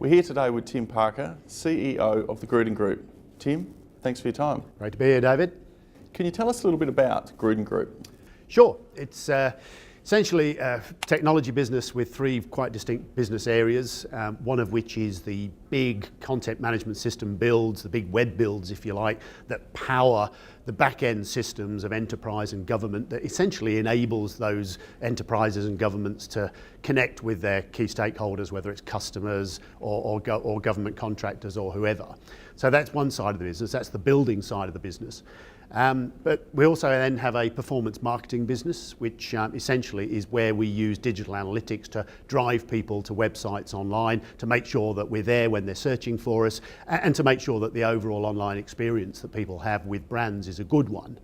We're here today with Tim Parker, CEO of the Gruden Group. Tim, thanks for your time. Great to be here, David. Can you tell us a little bit about Gruden Group? Sure. It's essentially a technology business with three quite distinct business areas, one of which is the big content management system builds, the big web builds, if you like, that power the back-end systems of enterprise and government that essentially enables those enterprises and governments to connect with their key stakeholders, whether it's customers or government contractors or whoever. So that's one side of the business, that's the building side of the business. But we also then have a performance marketing business, which essentially is where we use digital analytics to drive people to websites online, to make sure that we're there when they're searching for us, and to make sure that the overall online experience that people have with brands is a good one.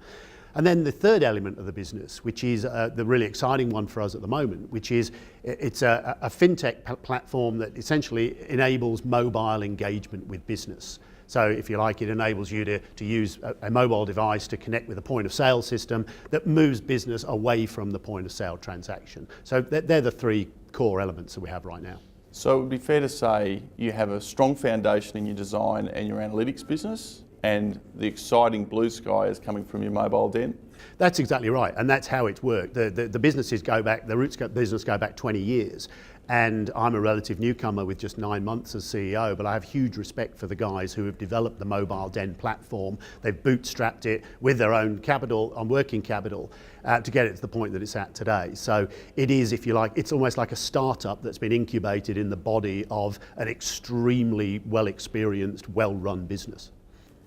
And then the third element of the business, which is the really exciting one for us at the moment, which is it's a fintech platform that essentially enables mobile engagement with business. So if you like, it enables you to use a mobile device to connect with a point of sale system that moves business away from the point of sale transaction. So they're the three core elements that we have right now. So it would be fair to say you have a strong foundation in your design and your analytics business, and the exciting blue sky is coming from your mobile den? That's exactly right, and that's how it's worked. The businesses go back, the roots of business go back 20 years. And I'm a relative newcomer with just 9 months as CEO, but I have huge respect for the guys who have developed the Mobile Den platform. They've bootstrapped it with their own capital, on working capital, to get it to the point that it's at today. So it is, if you like, it's almost like a startup that's been incubated in the body of an extremely well-experienced, well-run business.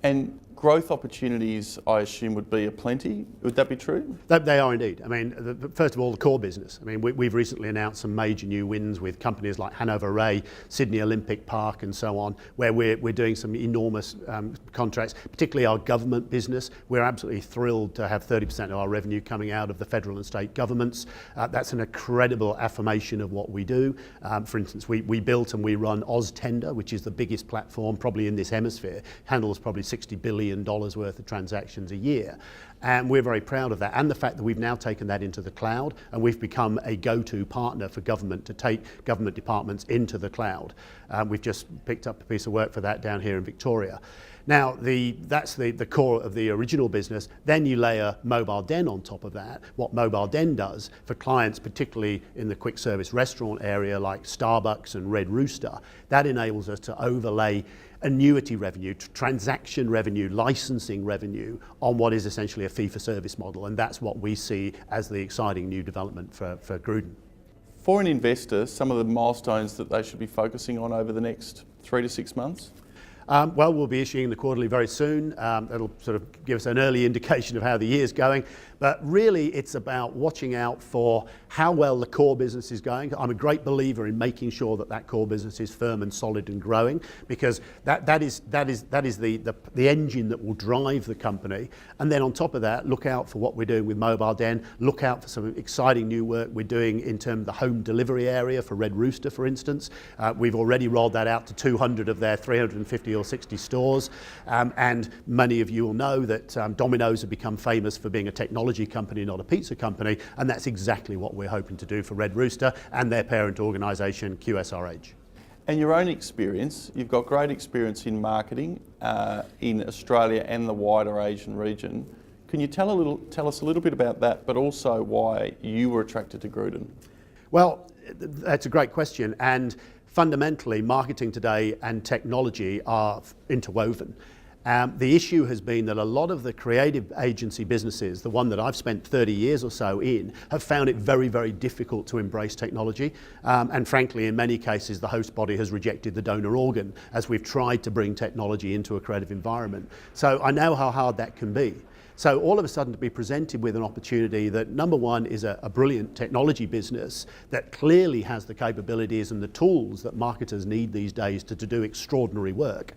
And growth opportunities, I assume, would be aplenty. Would that be true? They are indeed. I mean, first of all, the core business. I mean, we've recently announced some major new wins with companies like Hanover Ray, Sydney Olympic Park, and so on, where we're doing some enormous contracts, particularly our government business. We're absolutely thrilled to have 30% of our revenue coming out of the federal and state governments. That's an incredible affirmation of what we do. For instance, we built and we run AusTender, which is the biggest platform probably in this hemisphere, handles probably $60 billion worth of transactions a year. And we're very proud of that, and the fact that we've now taken that into the cloud, and we've become a go-to partner for government to take government departments into the cloud. We've just picked up a piece of work for that down here in Victoria. Now, that's the core of the original business. Then you layer Mobile Den on top of that. What Mobile Den does for clients, particularly in the quick service restaurant area like Starbucks and Red Rooster, that enables us to overlay annuity revenue, transaction revenue, licensing revenue on what is essentially a fee-for-service model, and that's what we see as the exciting new development for Gruden. For an investor, some of the milestones that they should be focusing on over the next 3 to 6 months? Well, we'll be issuing the quarterly very soon. That'll sort of give us an early indication of how the year's going. But really, it's about watching out for how well the core business is going. I'm a great believer in making sure that that core business is firm and solid and growing, because that is the engine that will drive the company. And then on top of that, look out for what we're doing with Mobile Den. Look out for some exciting new work we're doing in terms of the home delivery area for Red Rooster, for instance. We've already rolled that out to 200 of their 350 or 60 stores. And many of you will know that Domino's have become famous for being a technology company, not a pizza company, and that's exactly what we're hoping to do for Red Rooster and their parent organisation, QSRH. And your own experience, you've got great experience in marketing in Australia and the wider Asian region. Can you tell us a little bit about that, but also why you were attracted to Gruden? Well, that's a great question, and fundamentally, marketing today and technology are interwoven. The issue has been that a lot of the creative agency businesses, the one that I've spent 30 years or so in, have found it very, very difficult to embrace technology. And frankly, in many cases, the host body has rejected the donor organ as we've tried to bring technology into a creative environment. So I know how hard that can be. So all of a sudden to be presented with an opportunity that, number one, is a brilliant technology business that clearly has the capabilities and the tools that marketers need these days to do extraordinary work.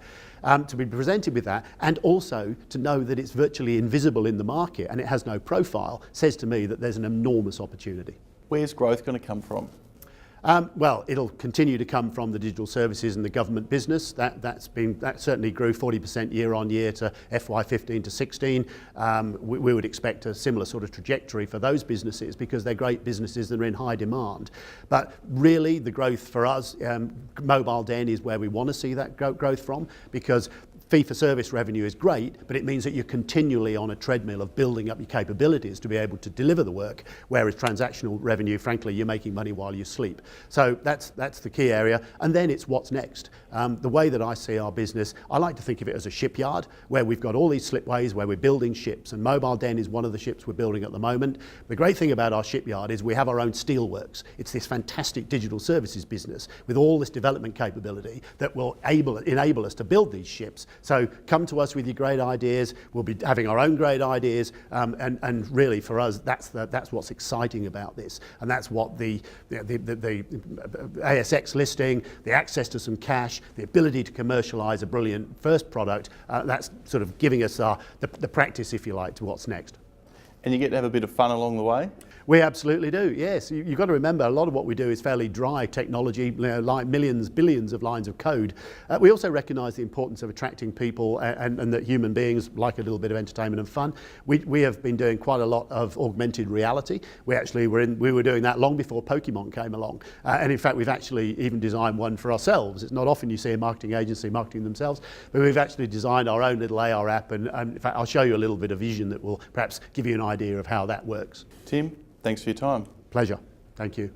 To be presented with that, and also to know that it's virtually invisible in the market and it has no profile, says to me that there's an enormous opportunity. Where's growth going to come from? Well, it'll continue to come from the digital services and the government business. That certainly grew 40% year on year to FY15 to 16. We would expect a similar sort of trajectory for those businesses because they're great businesses that are in high demand. But really, the growth for us, Mobile Den is where we want to see that growth from, because fee-for-service revenue is great, but it means that you're continually on a treadmill of building up your capabilities to be able to deliver the work, whereas transactional revenue, frankly, you're making money while you sleep. So that's the key area. And then it's what's next. The way that I see our business, I like to think of it as a shipyard where we've got all these slipways where we're building ships, and Mobile Den is one of the ships we're building at the moment. The great thing about our shipyard is we have our own steelworks. It's this fantastic digital services business with all this development capability that will enable us to build these ships. So come to us with your great ideas. We'll be having our own great ideas, and really for us, that's what's exciting about this, and that's what the ASX listing, the access to some cash, the ability to commercialise a brilliant first product. That's sort of giving us the practice, if you like, to what's next. And you get to have a bit of fun along the way? We absolutely do, yes. You've got to remember, a lot of what we do is fairly dry technology, like millions, billions of lines of code. We also recognise the importance of attracting people and that human beings like a little bit of entertainment and fun. We have been doing quite a lot of augmented reality. We were doing that long before Pokemon came along. And in fact, we've actually even designed one for ourselves. It's not often you see a marketing agency marketing themselves, but we've actually designed our own little AR app. And in fact, I'll show you a little bit of vision that will perhaps give you an idea of how that works. Tim, thanks for your time. Pleasure. Thank you.